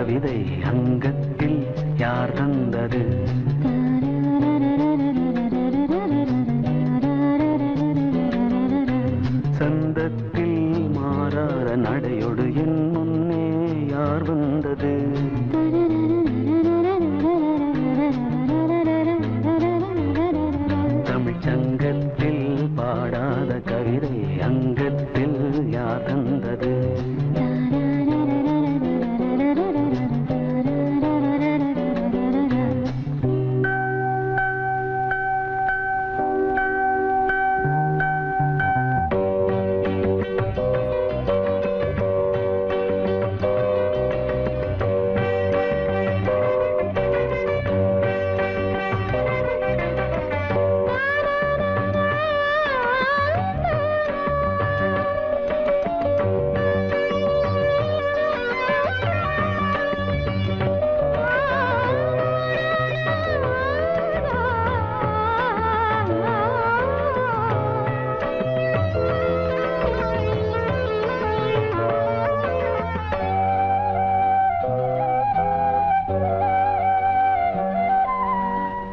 கவிதை அங்கத்தில் யார் தந்தது? சந்தத்தில் மாறாத நடையோடு என் முன்னே யார் வந்தது? தமிழ்ச்சங்கத்தில் பாடாத கவிதை அங்கத்தில் யார் தந்தது?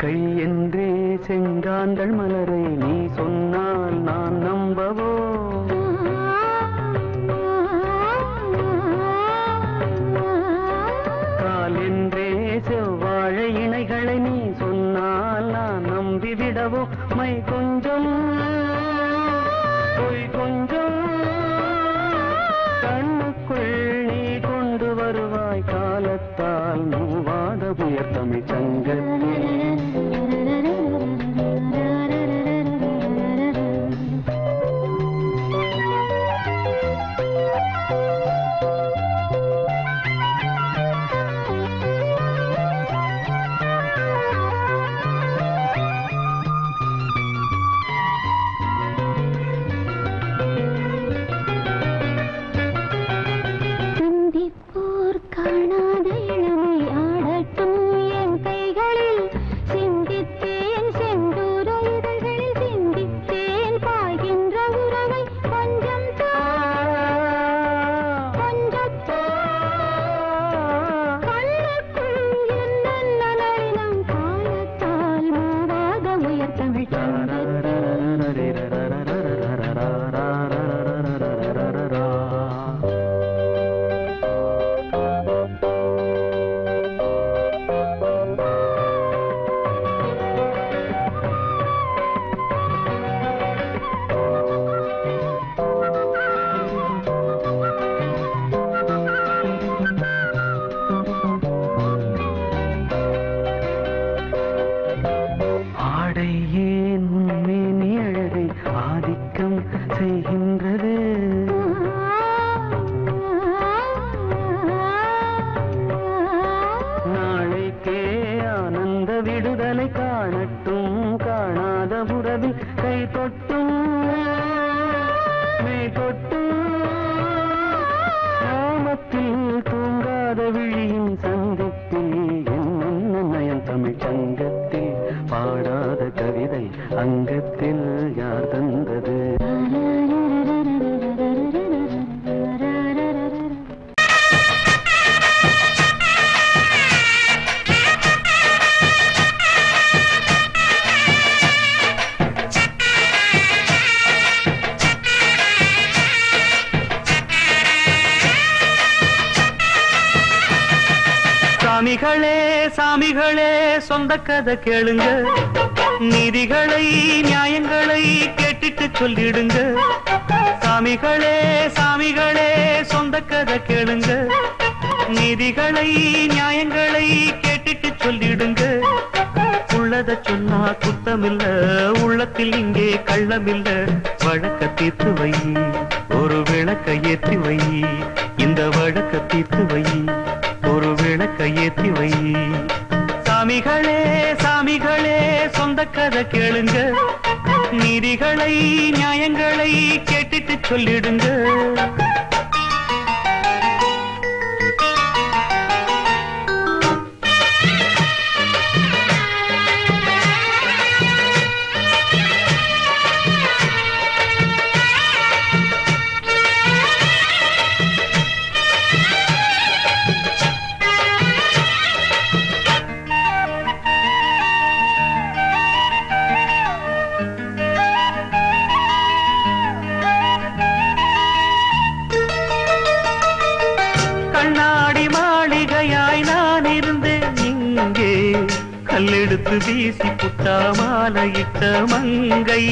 கை என்றே செங்காந்தள் மலரை நீ சொன்னால் நான் நம்பவோ? கால் என்றே செவ்வாழை இணைகளை நீ சொன்னால் நான் நம்பிவிடவோ? மை கொஞ்சம் பொய் கொஞ்சம் கண்ணுக்குள் நீ கொண்டு வருவாய் காலத்தால் மூவாத புயர் தமிழ்ச்சங்கத்தில். காணாத இளமை ஆடட்டும் என் கைகளில், சிந்தித்தேன் செந்தூர இதழ்களில், சிந்தித்தேன் பாய்கின்ற உறவை. கொஞ்சம் கண்ணுக்குள் என்ன நளினம் காலத்தால் மூவாத உயர் தமிழ் ஆதிக்கம் செய்கின்றது. நாளைக்கே ஆனந்த விடுதலை காணட்டும் காணாத உறவில் கை தொட்டும் மெய் தொட்டும் கிராமத்தில் தூங்காத விழியின் சந்திப்பில் என்ன நயம் தமிழ்ச்சங்கத்தில் பாடாத கவிதை அங்கத்தில் யார் தந்தது? சாமிகளே சாமிகளே சொந்த கதை கேளுங்க, நீதிகளை நியாயங்களை கேட்டுட்டு சொல்லிடுங்க. சாமிகளே சாமிகளே சொந்த கதை கேளுங்க, நீதிகளை நியாயங்களை கேட்டுட்டு சொல்லிடுங்க. உள்ளத சொன்னா குத்தமில்ல, உள்ளத்தில் இங்கே கள்ளமில்ல. வழக்க தீர்த்து வை, ஒரு விளக்க ஏற்றி வை. இந்த வழக்க தீர்த்து வை, ஒரு விளக்க ஏற்றி வை. சாமிகளே சாமிகளே சொந்த கதை கேளுங்க, நீதிகளை நியாயங்களை கேட்டுட்டு சொல்லிடுங்க. எடுத்து வீசி புட்டா மாலையிட்ட மங்கை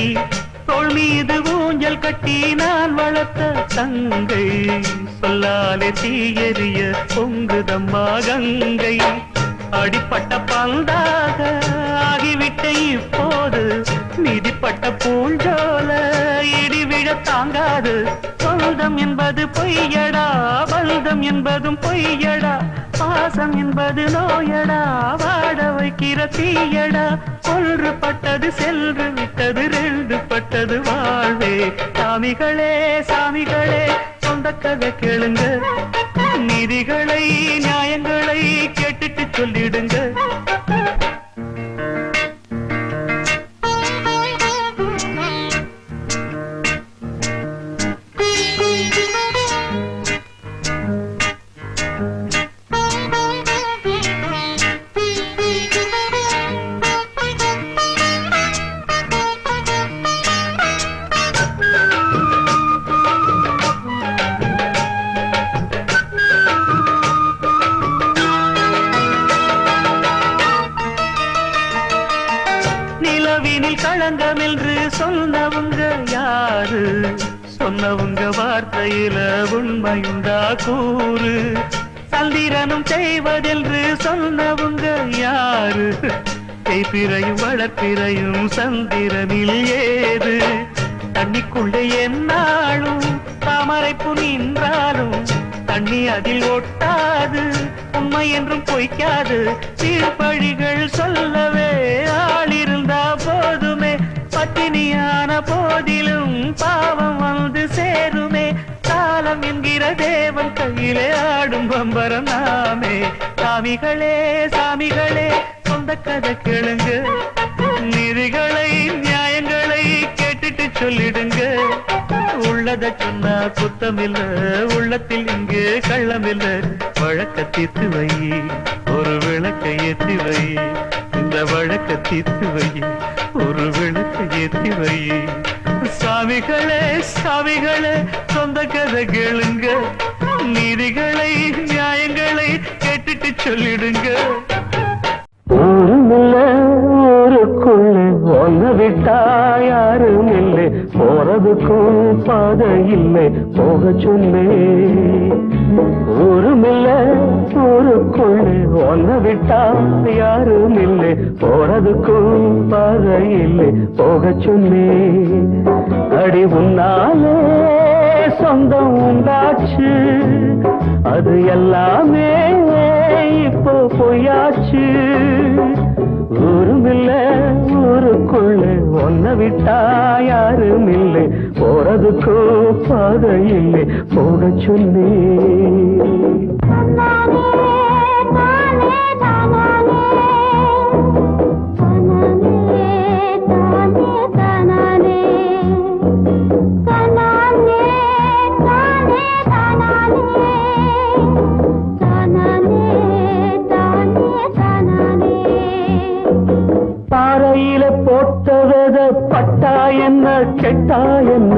தோள் மீது ஊஞ்சல் கட்டி நான் வளர்த்த தங்கை சொல்லாலே தீயறிய பொங்குதம்மா கங்கை அடிப்பட்ட பந்தாக ஆகிவிட்ட இப்போது மிதிப்பட்ட பூஞ்சோல இடிவிழ தாங்காது சொந்தம் என்பது பொய்யடா பல்தம் என்பதும் பொய்யடா பாசம் என்பது நோயடா வாட வைக்கிற தீயடா கொன்று பட்டது சென்று விட்டது ரெண்டு பட்டது வாழ்வே சாமிகளே சாமிகளே சொந்த கதை கேளுங்க நீதிகளை நியாயங்களை கேட்டுட்டு சொல்லிடுங்க களங்கம் என்று சொன்னவங்க யாரு சொன்னவங்க வார்த்தையில உண்மையுண்டா கூறு சந்திரனும் செய்வதென்று சொன்னவங்க யாரு தேய்பிறையும் வளர்ப்பிறையும் சந்திரனில் ஏது தண்ணிக்குள்ளே என்னாலும் தாமரைப்பு நின்றாலும் தண்ணி அதில் ஒட்டாது உண்மை என்றும் பொய்க்காது தீர்ப்பழிகள் சொல்லவே ஆளிருந்தா போதுமே பட்டினியான போதிலும் பாவம் வந்து சேருமே காலம் என்கிற தேவன் கையிலே ஆடும் பம்பரம் நாமே சாமிகளே சாமிகளே சொந்த கதை கேளுங்க நீதிகளை நியாயங்களை கேட்டுட்டு சொல்லிடுங்க உள்ளத சொன்னா குத்தமில்ல உள்ளத்தில் இங்கு கள்ளமில்ல வழக்க தீர்த்து வை ஒரு விளக்கை ஏற்றி வை இந்த வழக்க தீர்த்து வை ஒரு விளக்கை ஏற்றி வை சாமிகளே சாமிகளே சொந்த கதை கேளுங்க நீதிகளை நியாயங்களை கேட்டுட்டு சொல்லிடுங்க ஊருக்குள்ள ஒன்ன விட்டா யாரும் இல்லை போறதுக்கும் பாதை இல்லை போக சொன்னே ஊருமில்ல ஊருக்குள்ள ஒன்ன விட்டா யாரும் இல்லை போறதுக்கும் பாதை இல்லை போக சொன்னே அடி உன்னாலே சொந்தம் உண்டாச்சு அது எல்லாமே இப்போ பொய்யாச்சு ஊருமில்ல ஊருக்குள்ள ஒன்ன விட்டா யாரும் இல்லை போறதுக்கோ பாதை இல்லை போக சொன்னே பட்டா என்ன கெட்டா என்ன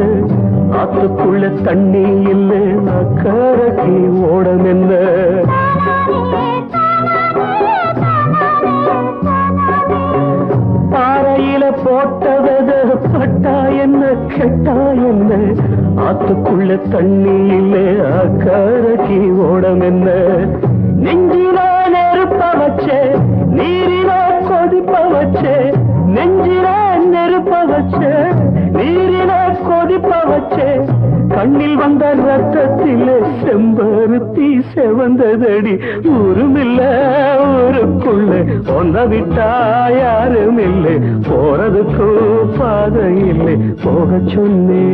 ஆத்துக்குள்ள தண்ணி இல்ல அக்கறைக்கு ஓடம் என்ன பாறையில போட்டவத பட்டா என்ன கெட்டா என்ன ஆத்துக்குள்ள தண்ணி இல்ல அக்கறைக்கு ஓடம் என்ன நெஞ்சில நெருப்ப வச்சே நீரில கொதிப்ப வச்சே நெஞ்சில நெருப்ப வச்சே நீரில கொதிப்ப வச்சே கண்ணில் வந்த ரத்தத்திலே செம்பருத்தி செவந்ததடி ஊருமில்ல ஊருக்குள்ள ஒன்ன விட்டா யாரும் இல்லை போறதுக்கு பாதை இல்லை போக சொன்னே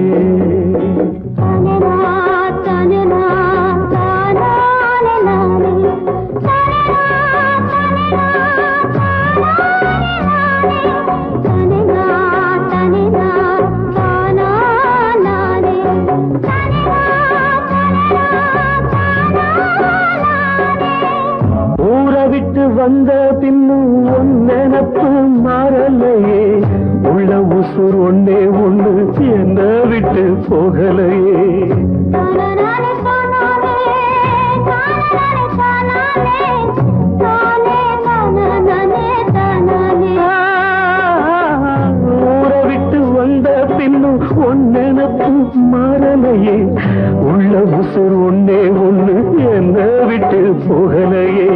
வந்த பின்னும் ஒன் நினப்பு மாறலையே உள்ள உசுர் ஒன்னே ஒண்ணு என்ன விட்டு போகலையே தானே நினப்பு மாறலையே உள்ள உசுர் ஒன்னே ஒண்ணு என்ன விட்டு போகலையே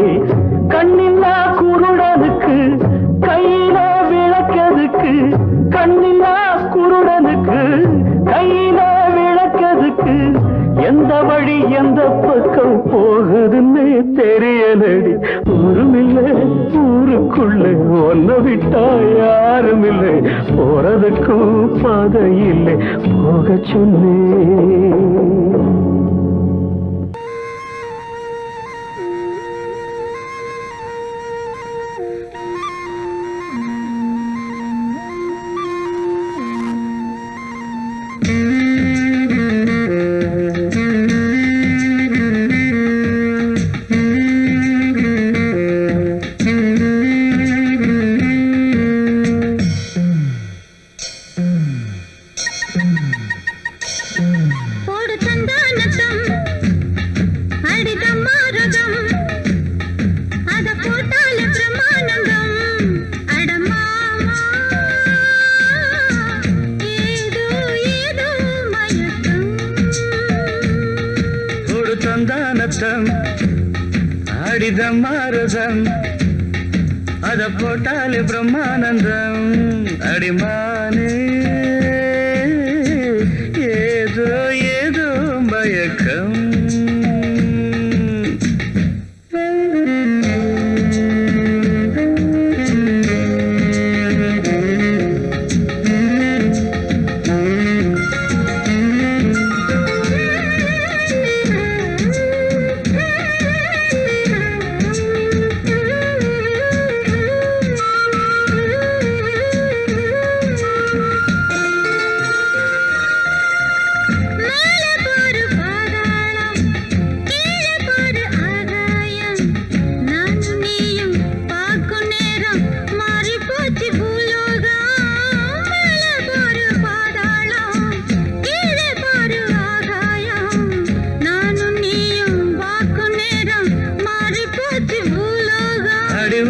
கண்ணில்லா குருடனுக்கு கையில விளக்கதுக்கு கண்ணில்லா குருடனுக்கு கையில விளக்கதுக்கு எந்த வழி எந்த பக்கம் போகுதுன்னே தெரியலடி ஊருமில்லை ஊருக்குள்ள ஒன்ன விட்டா யாரும் இல்லை போறதுக்கும் பாதை இல்லை போக சொன்னேன் அடிதமாரதம் அத போட்டாலே பிரம்மானந்தம் அடிமானே ஏதோ ஏதோ மயக்கம்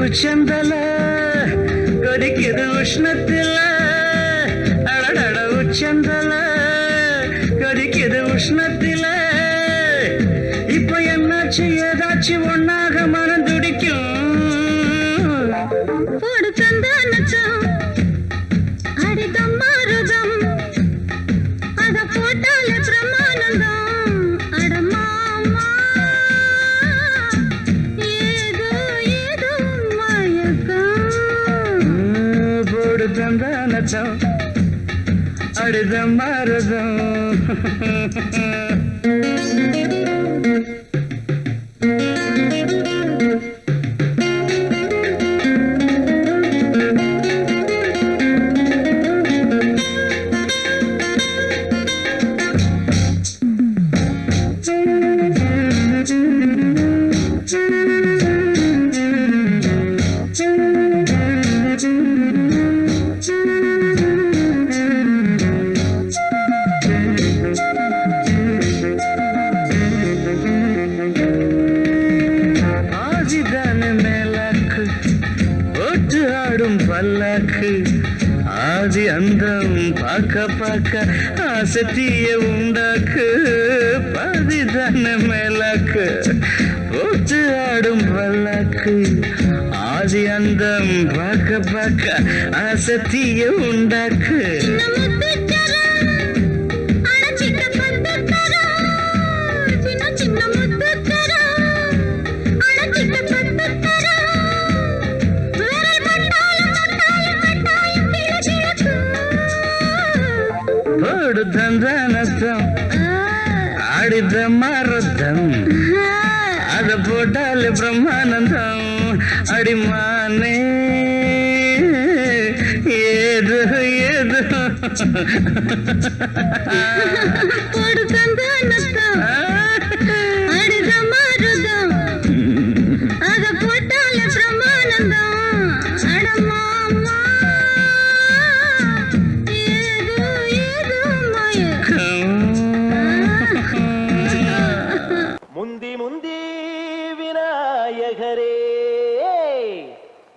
உச்சந்தல கொதிக்குது உஷ்ணத்தில அடடட உச்சந்தல கொதிக்குது உஷ்ணத்தில இப்ப என்னாச்சு ஏதாச்சு ஒன்னாக மனம் துடிக்கும் போடு சந்தானச்சம் அடிதம் மாறுதம் அத போட்டாலே பிரமானந்தம் அடமாமா சந்தானச்சம் அடிதம் மாறுதம் ஆதி அந்தம் பார்க்க பார்க்க ஆசத்திய உண்டாக்கு பதிதான மேலாக்கு போட்டு ஆடும் பல்லாக்கு ஆதி அந்தம் பார்க்க பார்க்க ஆசத்திய உண்டாக்கு தந்தானத்தம் ஆடித மாரத்தம் அத போட்டாலே பிரம்மானந்தம் அடிமானே ஏதோ ஏதோ போடு தந்தானத்தம் ஆடித மாரத்தம் அத போட்டாலே பிரம்மானந்தம் அடமாமா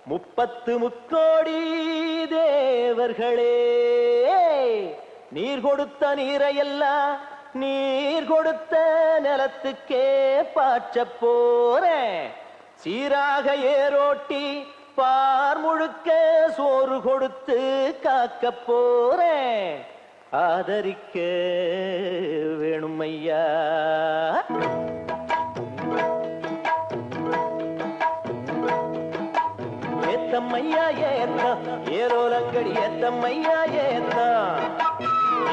முப்பத்து முக்கோடி தேவர்களே நீர் கொடுத்த நீரையெல்லாம் நீர் கொடுத்த நிலத்துக்கே பாய்ச்ச போறேன். சீராக ஏரோட்டி பார் முழுக்க சோறு கொடுத்து காக்க போறேன். ஆதரிக்க வேணும் ஐயா. ஏத்தம்மையா ஏத்தம் ஏரோலங்கடி ஏத்தம்மையா ஏத்தம்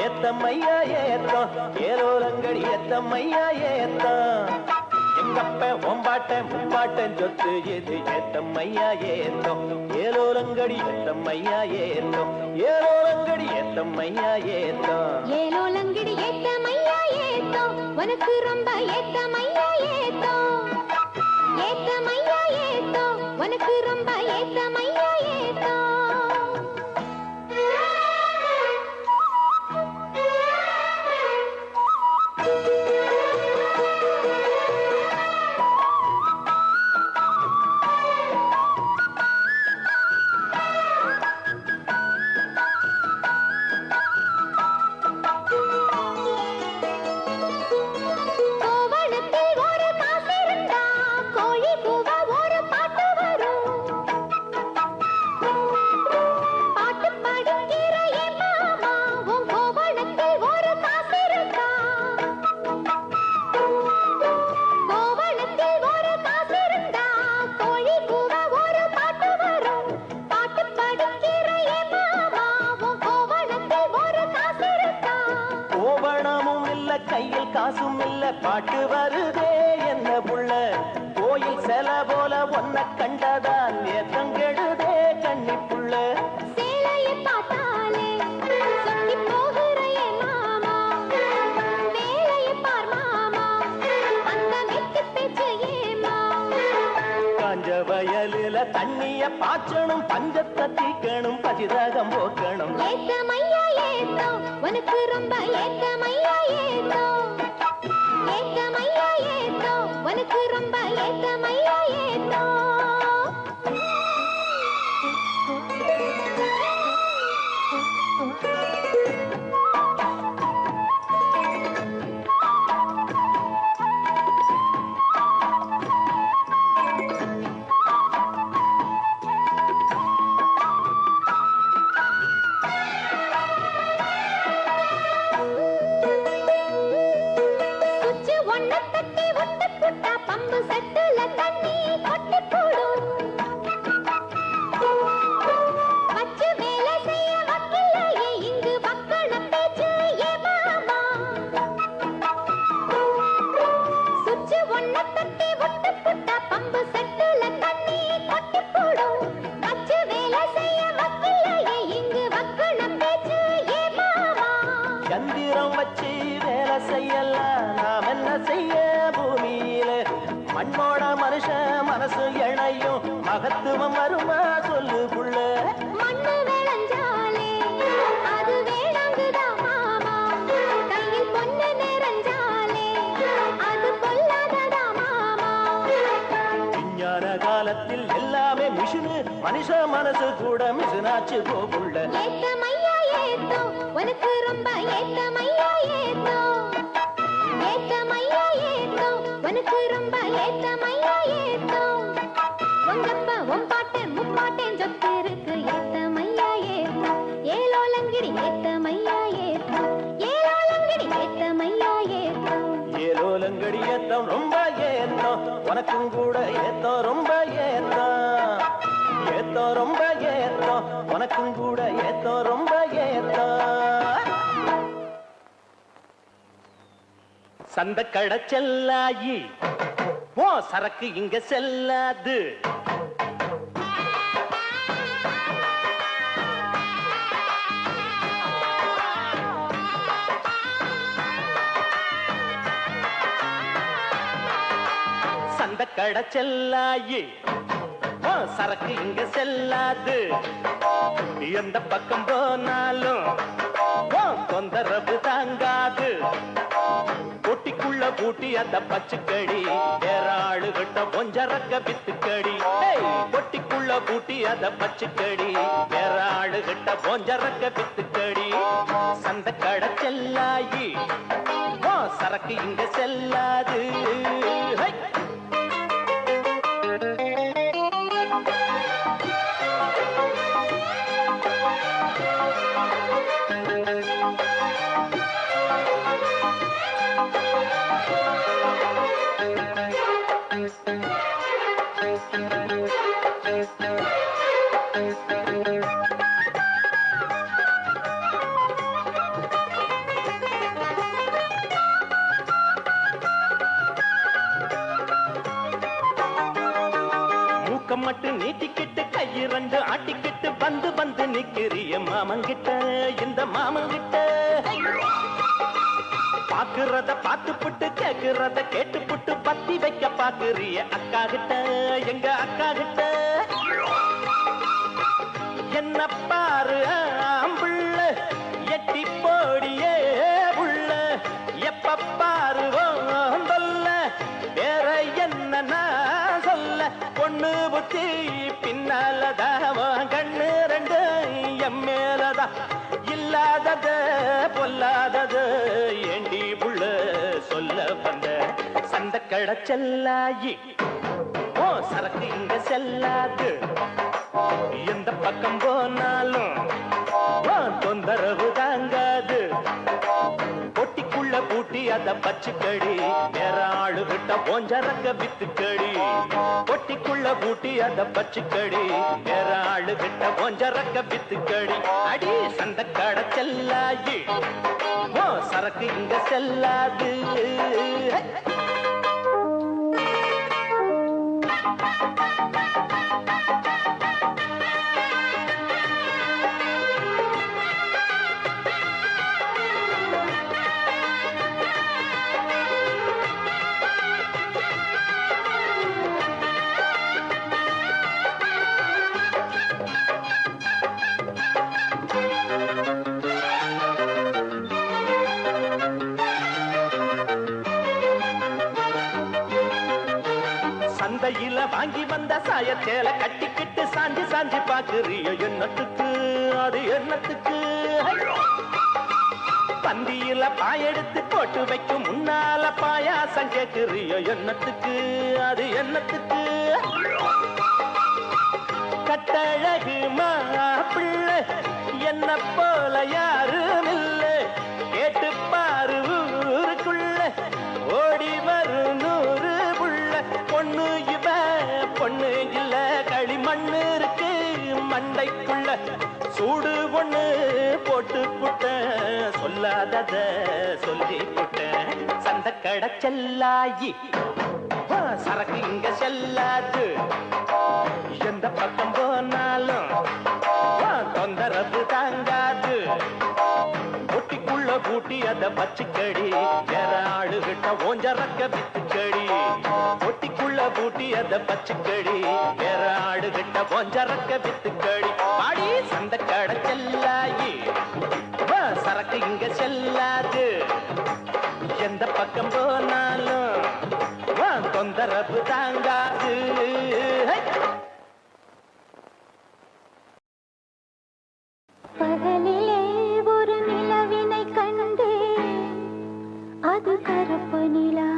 ஏத்தம்மையா ஏத்தம் ஏரோலங்கடி ஏத்தம்மையா ஏத்தம். எங்கப்ப ஒம்பாட்ட முப்பாட்டன் சொத்து எது ஏத்தம்மையா ஏத்தம் ஏலோலங்கடி ஏத்தம்மையா ஏத்தம் ஏலோலங்கடி ஏத்தம்மையா ஏத்தம் ஏலோலங்கடி ஏத்தம்மையா ஏத்தம் உனக்கு ரொம்ப ஏத்தம்மையா ஏத்தம் ஏத்தம்மையா ஏத்தம் உனக்கு ரொம்ப ஏத்தம்மையா ஏத்தம். கையில் காசும் இல்ல பாட்டு வருதே என்ன புள்ள. கோயில் செல போல ஒன்ன கண்டதான் ஏத்தங்கெடுதே கண்ணி புள்ள. சேலையை பார்த்தாலே சொல்லி போகிறையே மாமா வேலையை பார் மாமா அந்த நெத்தி பேச்சு ஏமா. காஞ்ச வயலுல தண்ணிய பாய்ச்சணும் பஞ்சத்தை தீக்கணும் பசிதாகம் போக்கணும். ஏத்தமையா ஏத்தம் உனக்கு ரொம்ப ஏத்தமையா ஏத்தம் ஏத்தமையா ஏத்தம் உனக்கு ரொம்ப ஏத்தமையா ஏத்தம். பம்பு செட்டுல தண்ணி கொட்டி போடும் வச்சு வேலை செய்ய வக்கில்லையே இங்கு வக்கண பேச்சு ஏ மாமா. சுச்சு ஒன்ன தட்டி விட்டு புட்டா பம்பு செட்டுல தண்ணி கொட்டி போடும் வச்சு வேலை செய்ய வக்கில்லையே இங்கு வக்கண பேச்சு ஏ மாமா. சந்திரம் வச்சு வேலை செய்யலாம் நாம் என்ன செய்ய பூமியில. மண்ணோட மனுஷன் மனசு இணையும் மகத்துவம் வருமா சொல்லு புள்ள. மண்ணு விளைஞ்சாலே அது வேணாங்குதா மாமா கையில் பொண்ணு நிறைஞ்சாலே அது பொல்லாததா மாமா. விஞ்ஞான காலத்தில் எல்லாமே மிஷினு மனுஷ மனசு கூட மிஷினாச்சு போகுள்ள. ஏத்தமையா ஏத்தம் உனக்கு ரொம்ப ஏத்தமையா ஏத்தம் ஏத்தமையா ஏத்தம் உனக்கு ரொம்ப ஏத்தமையா ஏத்தம். உங்கப்ப உம்பாட்டன் முப்பாட்டன் சொத்து இருக்கு ஏத்தமையா ஏத்தம் ஏலோலங்கிடி ஏத்தமையா ஏத்தம் ஏலோலங்கிடி ஏத்தமையா ஏத்தம். ஏலோலங்கடி ஏத்தம் ரொம்ப ஏத்தம் உனக்கும் கூட ஏத்தம் ரொம்ப ஏத்தம் ஏத்தம் ரொம்ப ஏத்தம் உனக்கும் கூட ஏத்தம் ரொம்ப ஏத்தம். சந்த கடை செல்லாயி ஓ சரக்கு இங்க செல்லாது. சந்த கடை செல்லாயி ஓ சரக்கு இங்க செல்லாது. எந்த பக்கம் போனாலும் ஓ தொந்தரவு தாங்காது. பொட்டிக்குள்ள பூட்டி அந்த பச்சுக்கடி ஏறாளு கிட்ட கொஞ்சரக்க வித்துக்கடி. பொட்டிக்குள்ள பூட்டி அத பச்சுக்கடி வேற ஆளுகிட்ட போஞ்சரக்க வித்துக்கடி சந்த கடை செல்லாயி சரக்கு இங்க செல்லாது மட்டும் நீட்டிக்கிட்டு கையிரண்டு ஆட்டிக்கிட்டு வந்து வந்து நிக்கிறிய மாமங்கிட்ட இந்த மாமங்கிட்ட பாக்குறத பார்த்து புட்டு கேக்குறத கேட்டு புட்டு பத்தி வைக்க பாக்குறிய அக்கா கிட்ட எங்க அக்கா கிட்ட என்ன பாரு ஆம்புள்ள எட்டி போடியே உள்ள எப்ப பாருவோம் சொல்ல வேற என்ன சொல்ல பொண்ணு புத்தி பின்னாலதாவோ கண்ணு ரெண்டு எம்மேலதா இல்லாதது பொல்லாதது ஏண்டி புள்ள சொல்ல வந்த சந்த கடை செல்லாயி சரக்கு இங்க செல்லாது எந்த பக்கம் போனாலும் தொந்தரவு தாங்காது பொட்டிக்குள்ள பூட்டி அத பச்சுக்கடி வேற ஆளு விட்ட போஞ்சரக்க வித்துக்கடி பொட்டிக்குள்ள பூட்டி அத பச்சுக்கடி வேற ஆளு விட்ட போஞ்சரக்க வித்துக்கடி அடி சந்த கடை செல்லாயி சரக்கு இங்க செல்லாது சந்தையில வாங்கி வந்த சாயத்தேல கட்டிக்கிட்டு சாஞ்சி சாஞ்சி பாக்குறிய என்னத்துக்கு அது என்னத்துக்கு பந்தியில பாயெடுத்து போட்டு வைக்கும் முன்னால பாயாசம் கேக்குறிய என்னத்துக்கு அது என்னத்துக்கு கட்டழகு மாப்பிள்ளை என்ன போல யாரும் இல்ல கேட்டு பாரு ஊருக்குள்ள ஓடி வரும் 100 புள்ள பொண்ணு இவ பொண்ணு இல்ல களிமண்ணு இருக்கு மண்டைக்குள்ள சூடு ஒண்ணு போட்டு புட்ட சொல்லாதத சொல்லி புட்ட சந்த கடை செல்லாயி சரக்கு இங்க செல்லாது எந்த பக்கம் போனாலும் தொந்தரவு தாங்காது பொட்டிக்குள்ள பூட்டி அத பச்சுக்கடி வேற ஆளுகிட்ட ஓஞ்சரக்க வித்துக்கடி பொட்டிக்குள்ள பூட்டி அத பச்சுக்கடி வேற ஆளுகிட்ட ஓஞ்சரக்க வித்துக்கடி பாடி சந்த கடை செல்லாயி சரக்கு இங்க செல்லாது எந்த பக்கம் போனாலும் தொந்தரவு தாங்காது பகலிலே ஒரு நிலவினை கண்டே அது கருப்பு நிலா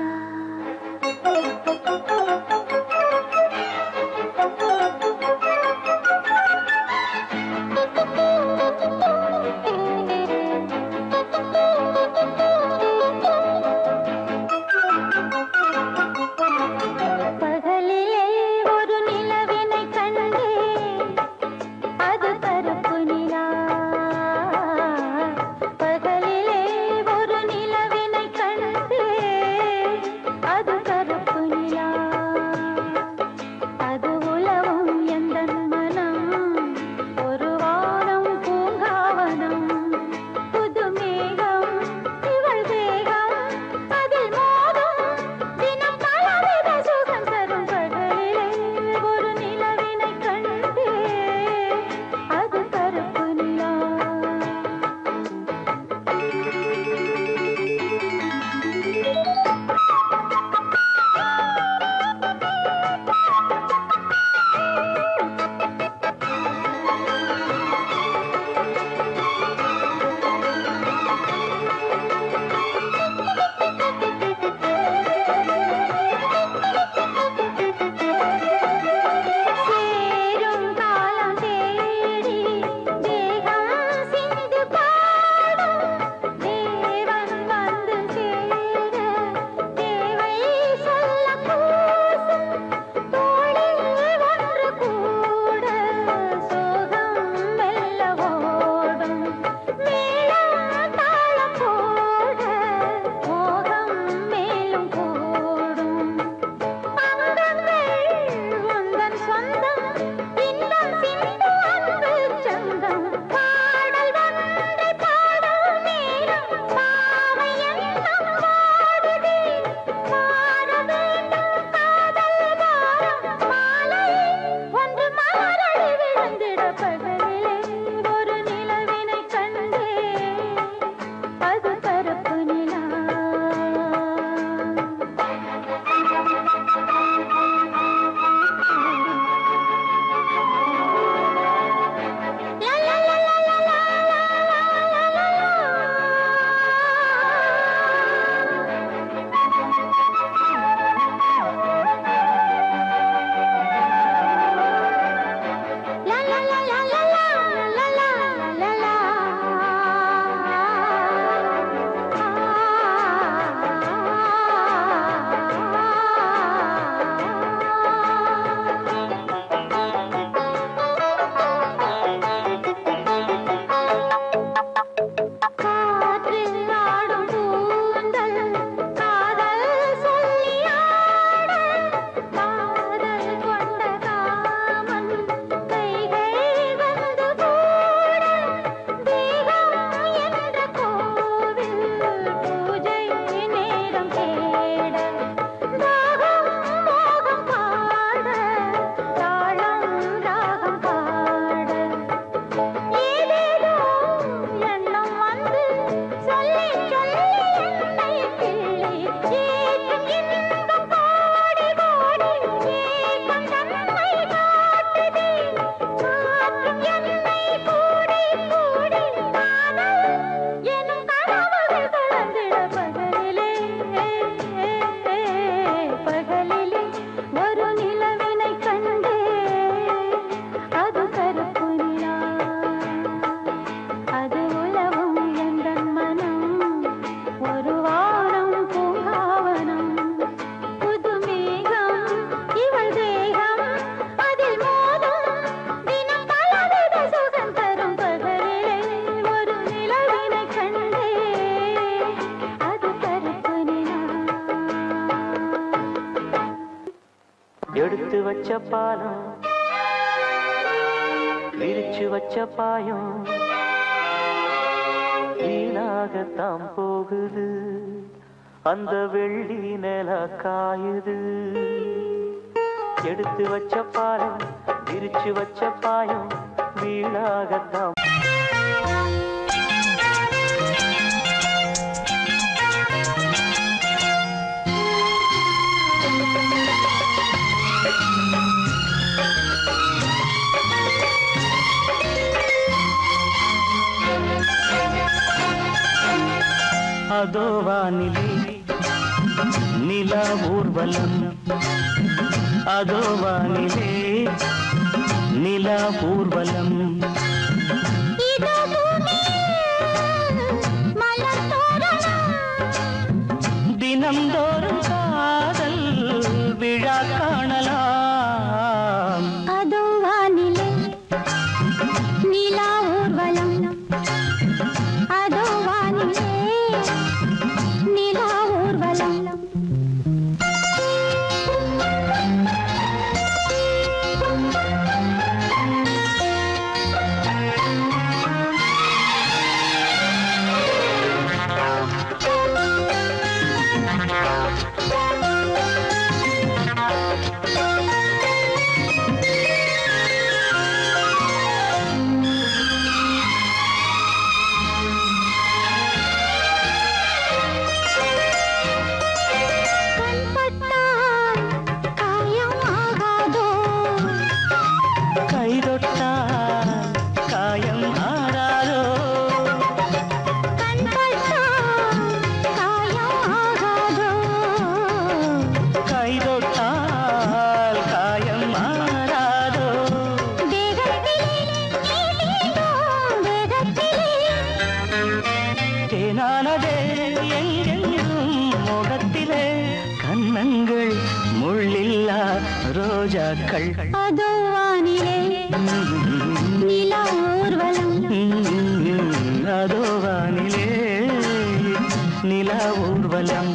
எடுத்து வச்ச பாலம் விரிச்சு வச்ச பாயம் வீணாகத்தான் போகுது அந்த வெள்ளி நில காயுது எடுத்து வச்ச பாலம் விரிச்சு வச்ச பாயம் வீணாகத்தான் அதோ வானிலே நிலா ஊர்வலம் அதோ வானிலே நிலா ஊர்வலம் தினம்தோறும் காதல் விழா காணலாம் அதோ வானிலே நிலா ஊர்வலம் அதோ வானிலே நிலா ஊர்வலம் ரோஜாக்கள் அதோ வானிலே நிலா ஊர்வலம் அதோ வானிலே நிலா ஊர்வலம்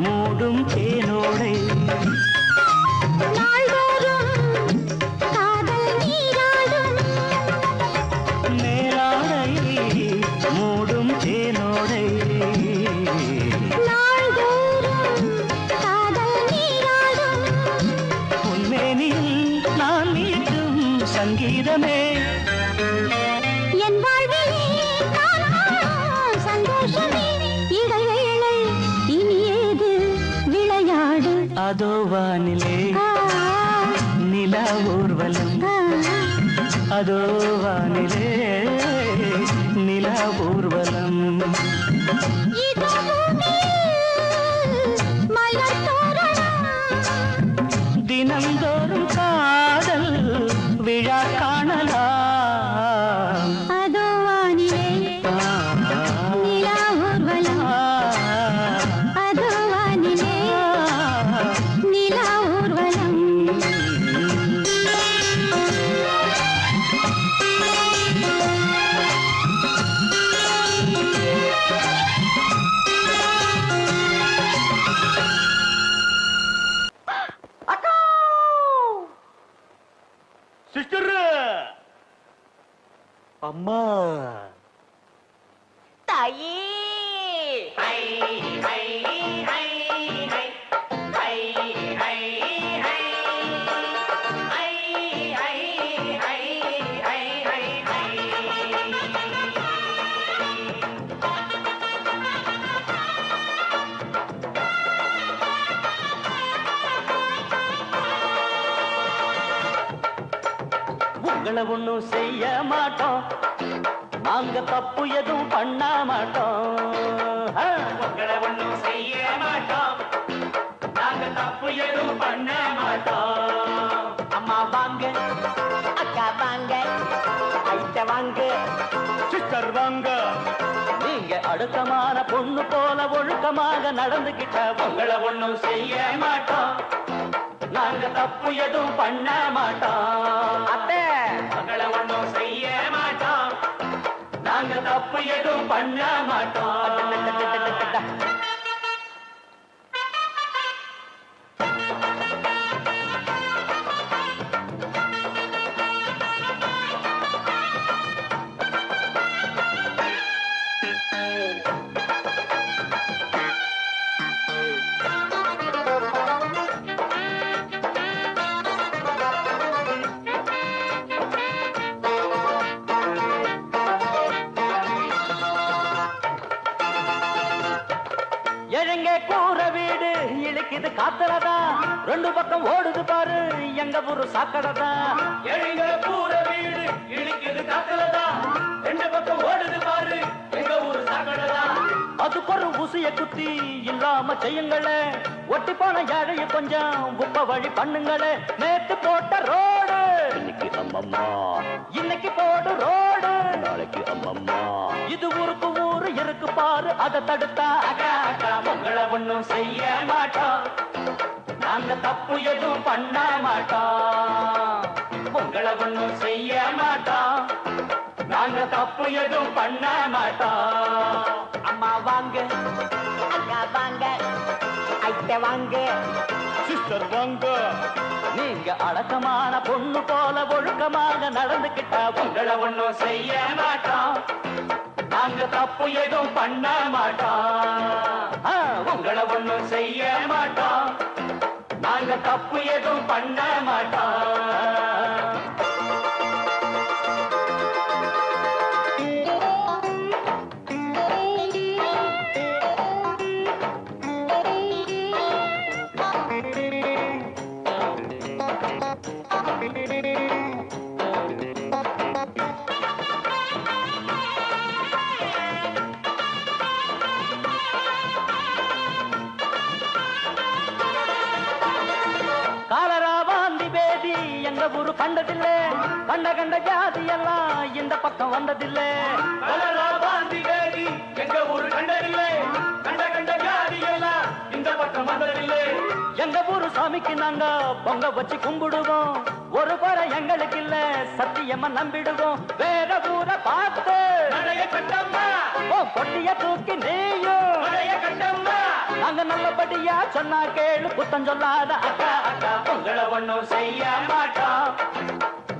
மூடும் தேனோடை நாள்தோறும் காதல் நீராடும் மேலாடை மூடும் தேனோடை நாள்தோறும் காதல் நீராடும் உன்மேனில் நான் மீட்டும் சங்கீதமே என் வாழ்விலே காணும் சந்தோஷமே இடைவேளை இனியேது விளையாடு அதோ வானிலே நிலா ஊர்வலம் அதோ வானிலே நிலா ஊர்வலம் இதோ மலர் தோரணம் தினம்தோறும் காதல் விழா காணலாம் அதோ வானிலே நிலா ஊர்வலம் அதோ வானிலே நிலா ஊர்வலம் சிஸ்டர் அம்மா தாயே உங்களை ஒண்ணும் செய்ய மாட்டோம் நாங்க தப்பு எதுவும் பண்ண மாட்டோம் உங்களை ஒண்ணும் செய்ய மாட்டோம் நாங்க தப்பு தப்பு எதுவும் பண்ண மாட்டோம். அம்மா வாங்க, அக்கா வாங்க, ஐட்ட வாங்க, சிஸ்டர் வாங்க. நீங்க அடுக்கமான பொண்ணு போல ஒழுக்கமாக நடந்துகிட்ட உங்களை ஒண்ணும் செய்ய மாட்டோம். நாங்க தப்பு எதுவும் பண்ண மாட்டோம். அத்தை உங்களை ஒண்ணும் செய்ய மாட்டோம். நாங்க தப்பு எதுவும் பண்ண மாட்டோம். எழுங்க கூற வீடு இழுக்குது காத்துலதான், ரெண்டு பக்கம் ஓடுது பாரு எங்க ஊரு சாக்கடைதான். எழுங்க கூற வீடு இழுக்குது காத்துலதான், ரெண்டு பக்கம் ஓடுது பாரு எங்க ஊரு சாக்கடைதான். அதுக்கு ஒரு ஊசிய குத்தி இல்லாம செய்யுங்களே, ஒட்டி போன ஏழைய கொஞ்சம் உப்ப வழி பண்ணுங்களே. நேத்து போட்ட ரோடு இன்னைக்கு அம்மம்மா, இன்னைக்கு போடு ரோடு நாளைக்கு அம்மம்மா. இது ஊருக்கு ஊரு இருக்கு பாரு, அதை தடுத்தா அக்கா அக்கா உங்களை ஒண்ணும் செய்ய மாட்டோம். நாங்க தப்பு எதுவும் பண்ண மாட்டோம். உங்களை ஒண்ணும் செய்ய மாட்டோம். நாங்க தப்பு எதுவும் பண்ண மாட்டோம். அம்மா வாங்க, அக்கா வாங்க, ஐட்ட வாங்க, சிஸ்டர் வாங்க. நீங்க அடக்கமான பொண்ணு போல ஒழுக்கமாக நடந்துகிட்ட உங்களை ஒண்ணும் செய்ய மாட்டோம். நாங்க தப்பு எதுவும் பண்ண மாட்டோம். உங்களை ஒண்ணும் செய்ய மாட்டோம். நாங்க தப்பு எதுவும் பண்ண மாட்டோம். எங்க ஊரு கண்டதில்லை, கண்ட கண்ட ஜாதி எல்லாம் இந்த பக்கம் வந்ததில்லை. எங்க ஊரு கண்டதில்லை, கண்ட கண்ட ஜாதி எல்லாம் இந்த பக்கம் வந்ததில்லை. எங்க ஊரு சாமிக்கு நாங்க பொங்க வச்சு கும்பிடுவோம், ஒரு குறை எங்களுக்கு இல்ல சத்தியமா நம்பிடுவோம். வேற ஊரை பார்த்து கட்டம்மா பொட்டிய தூக்கி நீயும் கட்டம்மா. நாங்க நல்லபடியா சொன்னா கேளு, குத்தம் சொல்லாத அக்கா அக்கா உங்களை ஒண்ணும் செய்ய மாட்டோம்.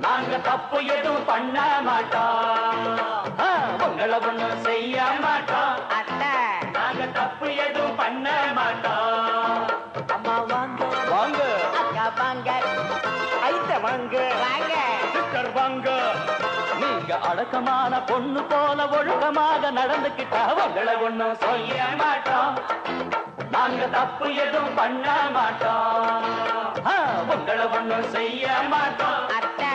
நாங்க தப்பு எதுவும் பண்ண மாட்டோம். உங்களை ஒண்ணும் செய்ய மாட்டோம். அத்தை நாங்க தப்பு எதுவும் பண்ண மாட்டோம். அம்மா வாங்க வாங்க, அக்கா வாங்க, ஐட்ட வாங்க வாங்க, சிஸ்டர் வாங்க. நீங்க அடக்கமான பொண்ணு போல ஒழுக்கமாக நடந்துகிட்டா உங்களை ஒண்ணும் செய்ய மாட்டோம். நாங்க தப்பு எதுவும் பண்ண மாட்டோம். உங்களை ஒண்ணும் செய்ய மாட்டோம். அத்தை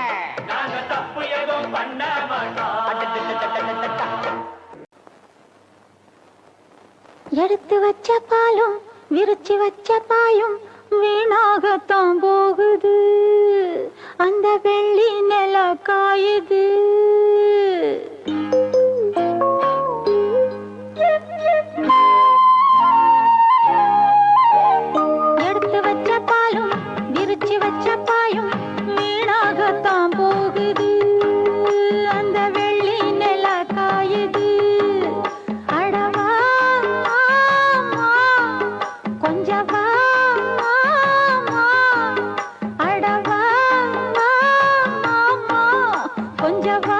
நாங்க தப்பு எதுவும் பண்ண மாட்டோம். எடுத்து வச்ச பாலும் விரிச்சு வச்ச பாயும் வீணாகத்தான் போகுது, அந்த வெள்ளி நில காயுது. எடுத்து வச்ச பாலும் விரிச்சு வச்ச பாயும் வீணாகத்தான் போகுது, அந்த வெள்ளி நில காயுது. அடவா கொஞ்சவா அடவா கொஞ்சவா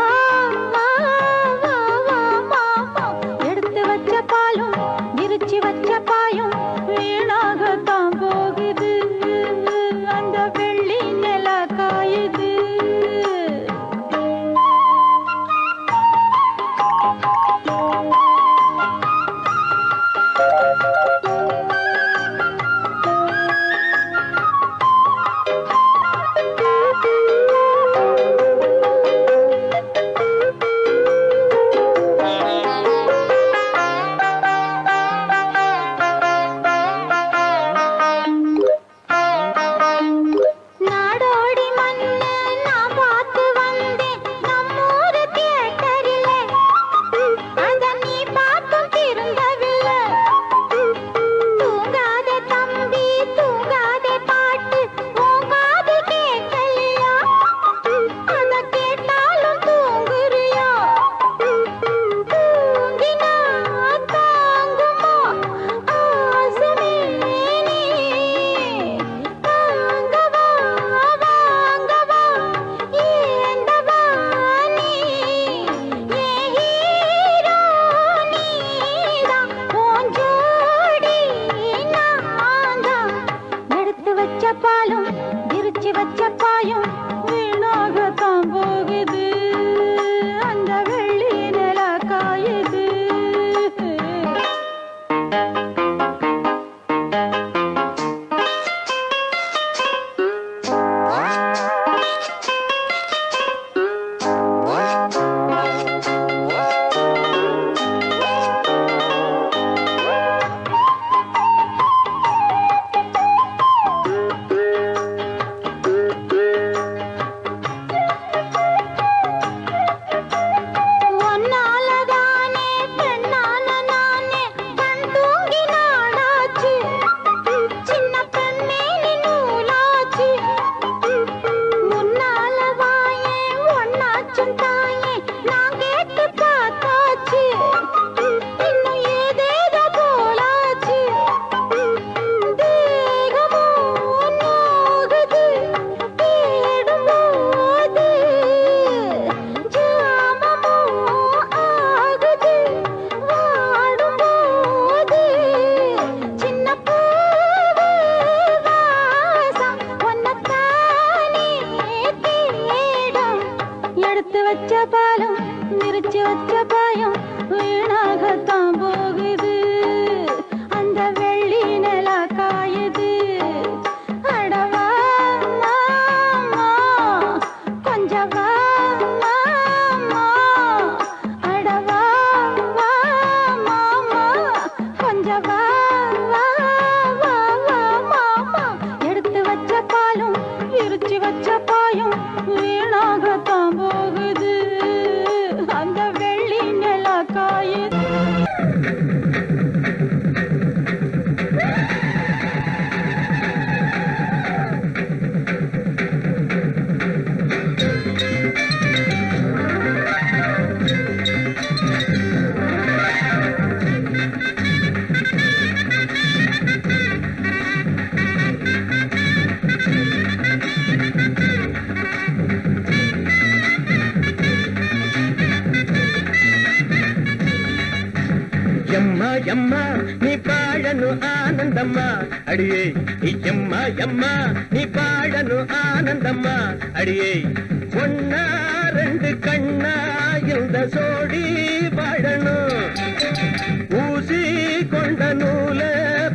பாயும் வீணாகத்தான் போகுது அந்த வெள்ளி நில காயுது அடவா மாமா கொஞ்சம் வா மாமா அடவா வா மாமா கொஞ்சம் வா வா வா வா மாமா எடுத்து வச்ச பாலும் விரிச்சு வச்ச பாயும் வீணாகத்தான் போகுது அந்த வெள்ளி நில காயுது எம்மா எம்மா நீ பாழனு ஆனந்தம்மா அடியே எம்மா எம்மா நீ பாழனு ஆனந்தம்மா அடியே ஒன்னா ரெண்டு கண்ணா இந்த சோடி வாழணும் ஊசி கொண்ட நூல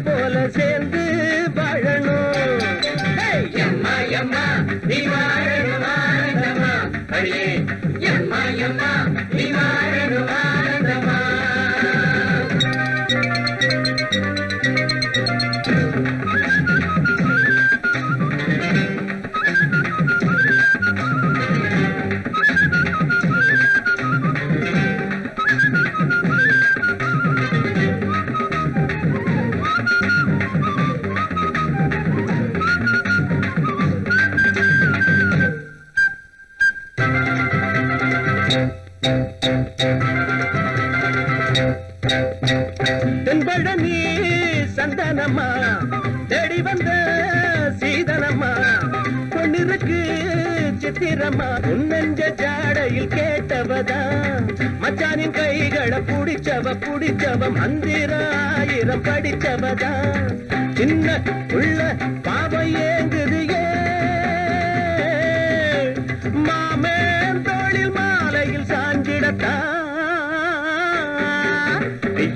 போல சேர்ந்து வாழணும் எம்மா எம்மா நீ வாழனு ஆனந்தம்மா அடியே எம்மா எம்மா நீ வாழனு ஆனந்தம்மா தென்பழனி சந்தனம்மா தேடி வந்த சீதனம்மா பொன்னிருக்கு சித்திரம்மா உன்னெஞ்ச ஜாடையில் கேட்டவதா மச்சானின் கைகளை புடிச்சவ மந்திராயிரம் படிச்சவதா சின்ன உள்ள பாவம் ஏங்குது மாமேன் தோளில் மாலையில் சாஞ்சிடத்தான்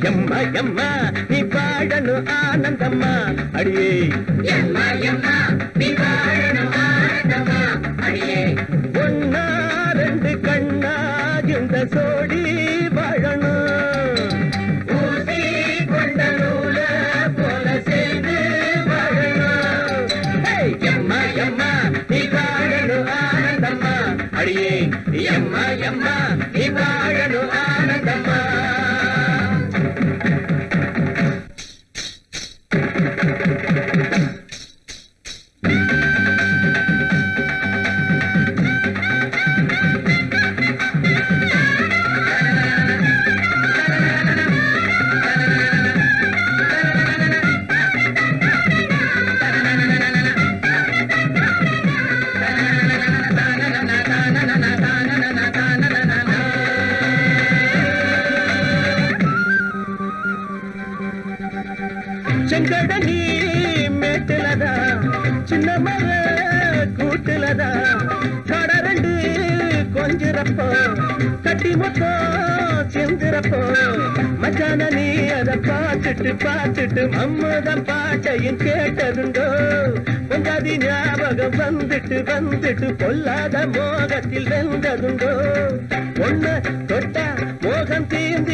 எம்மா எம்மா நீ பாடனு ஆனந்தம்மா அடியே எம்மா எம்மா நீ பாடனு ஆனந்தம்மா அடியே ஒன்னா ரெண்டு கண்ணா இந்த சோடி வாழணும் ஊசி கொண்ட நூல போல சேர்ந்து வாழணும் எம்மா எம்மா நீ பாடனு ஆனந்தம்மா அடியே எம்மா எம்மா நீ வாழனு ஆனந்தம்மா செங்கடனி மேட்டுலதா சின்ன மர கூட்டுலதா கடரண்டு கொஞ்சிறப்போ கட்டி மொத்தம் செஞ்சிறப்போ மச்சான நீ அதை பார்த்துட்டு மம்மதம் பாட்டையும் கேட்டதுண்டோ பொங்காதி ஞாபகம் வந்துட்டு பொல்லாத மோகத்தில் வெந்ததுண்டோ ஒண்ணு தொட்டா மோகம் தீர்ந்து